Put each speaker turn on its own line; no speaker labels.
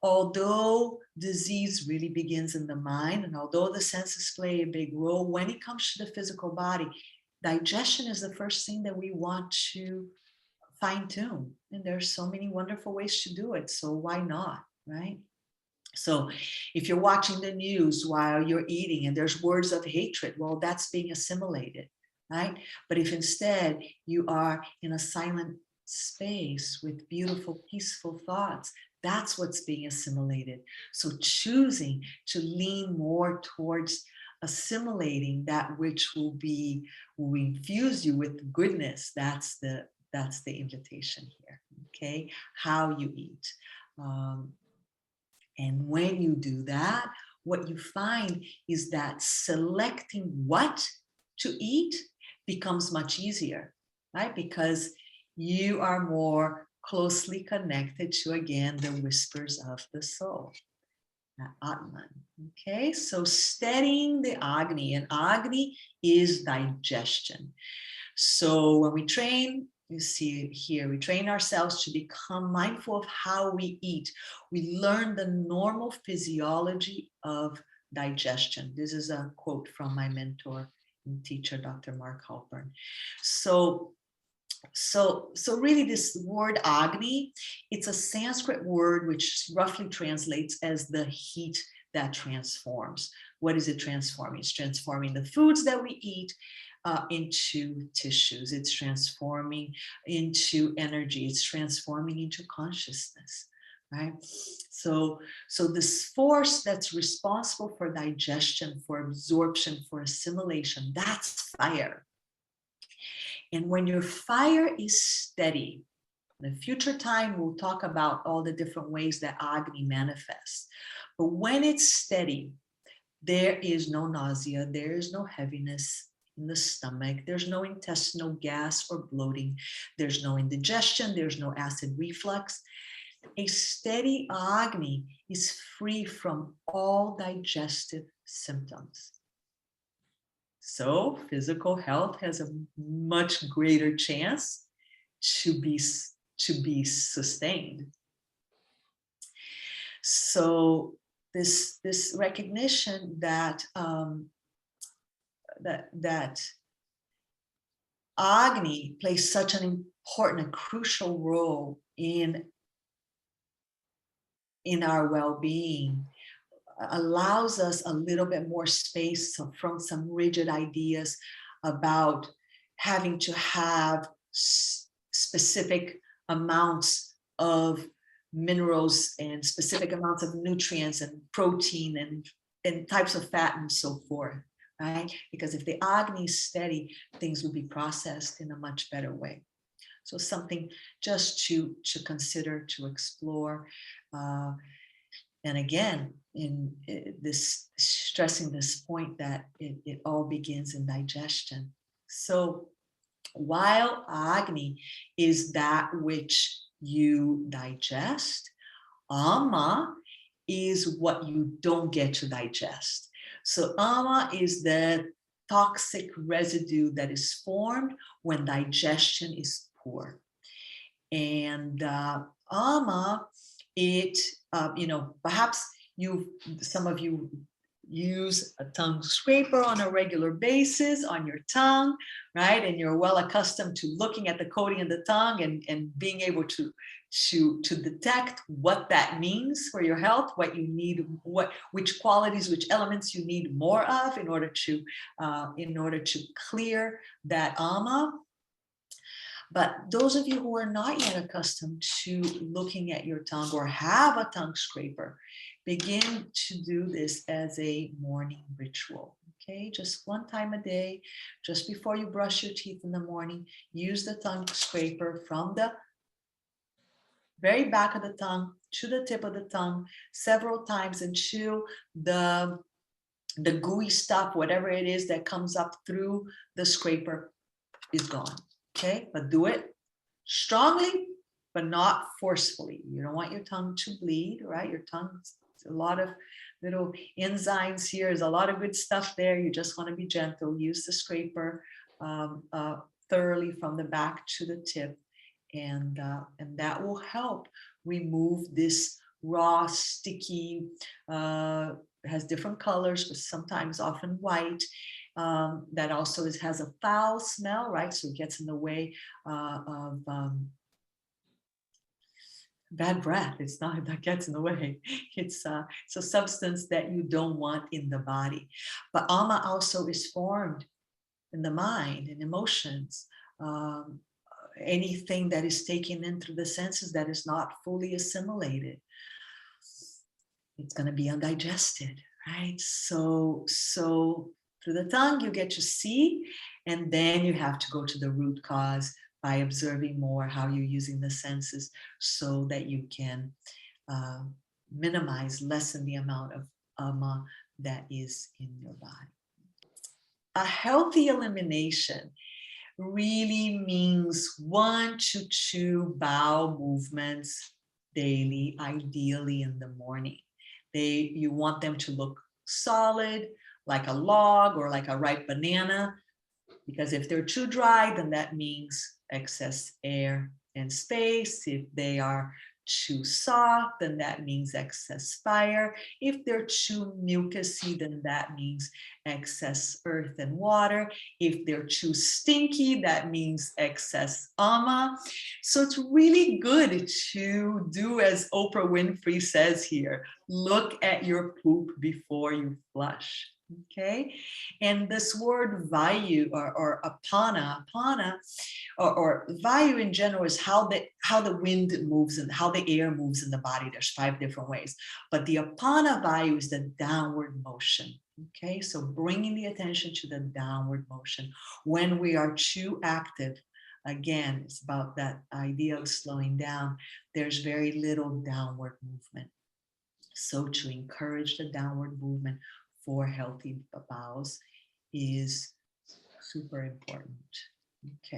although disease really begins in the mind, and although the senses play a big role, when it comes to the physical body, digestion is the first thing that we want to fine tune. And there's so many wonderful ways to do it. So why not, right? So if you're watching the news while you're eating and there's words of hatred, well, that's being assimilated, right? But if instead you are in a silent space with beautiful, peaceful thoughts, that's what's being assimilated. So choosing to lean more towards assimilating that which will infuse you with goodness. That's the invitation here. Okay, how you eat. And when you do that, what you find is that selecting what to eat becomes much easier, right? Because you are more closely connected to, again, the whispers of the soul, Atman. Okay, so steadying the Agni, and Agni is digestion. So when we train, you see it here, we train ourselves to become mindful of how we eat. We learn the normal physiology of digestion. This is a quote from my mentor and teacher, Dr. Mark Halpern. So really this word Agni, it's a Sanskrit word which roughly translates as the heat that transforms. What is it transforming? It's transforming the foods that we eat into tissues. It's transforming into energy. It's transforming into consciousness, right? So this force that's responsible for digestion, for absorption, for assimilation, that's fire. And when your fire is steady, in a future time, we'll talk about all the different ways that Agni manifests. But when it's steady, there is no nausea, there is no heaviness in the stomach, there's no intestinal gas or bloating, there's no indigestion, there's no acid reflux. A steady Agni is free from all digestive symptoms. So physical health has a much greater chance to be sustained. So this recognition that that Agni plays such an important and crucial role in our well-being allows us a little bit more space from some rigid ideas about having to have specific amounts of minerals and specific amounts of nutrients and protein and types of fat and so forth, right? Because if the Agni is steady, things will be processed in a much better way. So something just to consider, to explore. And again, in this, stressing this point that it all begins in digestion. So while Agni is that which you digest, Ama is what you don't get to digest. So Ama is the toxic residue that is formed when digestion is poor. And Ama, perhaps some of you use a tongue scraper on a regular basis on your tongue, right? And you're well accustomed to looking at the coating of the tongue and being able to detect what that means for your health, what you need, which qualities, which elements you need more of in order to clear that Ama. But those of you who are not yet accustomed to looking at your tongue or have a tongue scraper, begin to do this as a morning ritual. Okay, just one time a day, just before you brush your teeth in the morning, use the tongue scraper from the very back of the tongue to the tip of the tongue several times until the gooey stuff, whatever it is that comes up through the scraper, is gone. Okay, but do it strongly, but not forcefully. You don't want your tongue to bleed, right? Your tongue's a lot of little enzymes here. There's a lot of good stuff there. You just want to be gentle. Use the scraper thoroughly from the back to the tip, and that will help remove this raw, sticky, has different colors, but sometimes often white. That also has a foul smell, right? So it gets in the way of bad breath. It's not that gets in the way. It's a substance that you don't want in the body. But ama also is formed in the mind and emotions. Anything that is taken in through the senses that is not fully assimilated, it's going to be undigested, right? So through the tongue you get to see, and then you have to go to the root cause by observing more how you're using the senses so that you can minimize, lessen the amount of ama that is in your body. A healthy elimination really means 1 to 2 bowel movements daily, ideally in the morning. You want them to look solid, like a log or like a ripe banana, because if they're too dry, then that means excess air and space. If they are too soft, then that means excess fire. If they're too mucousy, then that means excess earth and water. If they're too stinky, that means excess ama. So it's really good to do as Oprah Winfrey says here, look at your poop before you flush. Okay, and this word vayu or apana, or vayu in general is how the wind moves and how the air moves in the body. There's 5 different ways, but the apana vayu is the downward motion. Okay, so bringing the attention to the downward motion when we are too active. Again, it's about that idea of slowing down. There's very little downward movement. So to encourage the downward movement for healthy bowels is super important. Okay.